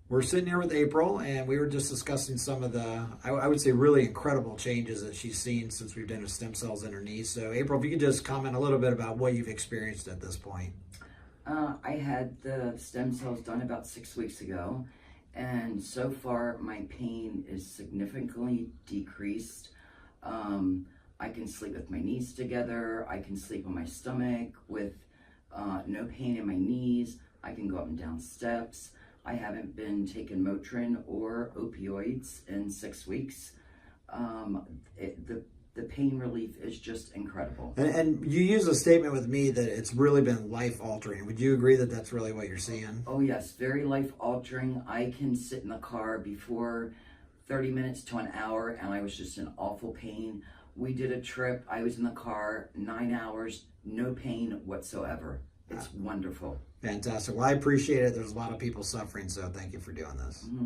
We're sitting here with April, and we were just discussing some of the, I would say, really incredible changes that she's seen since we've done the stem cells in her knee. So, April, if you could just comment a little bit about what you've experienced at this point. I had the stem cells done about 6 weeks ago, and so far my pain is significantly decreased. I can sleep with my knees together. I can sleep on my stomach with no pain in my knees. I can go up and down steps. I haven't been taking Motrin or opioids in 6 weeks. The pain relief is just incredible. And you use a statement with me that it's really been life-altering. Would you agree that that's really what you're seeing? Oh yes, very life-altering. I can sit in the car before 30 minutes to an hour and I was just in awful pain. We did a trip. I was in the car 9 hours, no pain whatsoever. It's wonderful. Fantastic. Well, I appreciate it. There's a lot of people suffering, so thank you for doing this. Mm-hmm.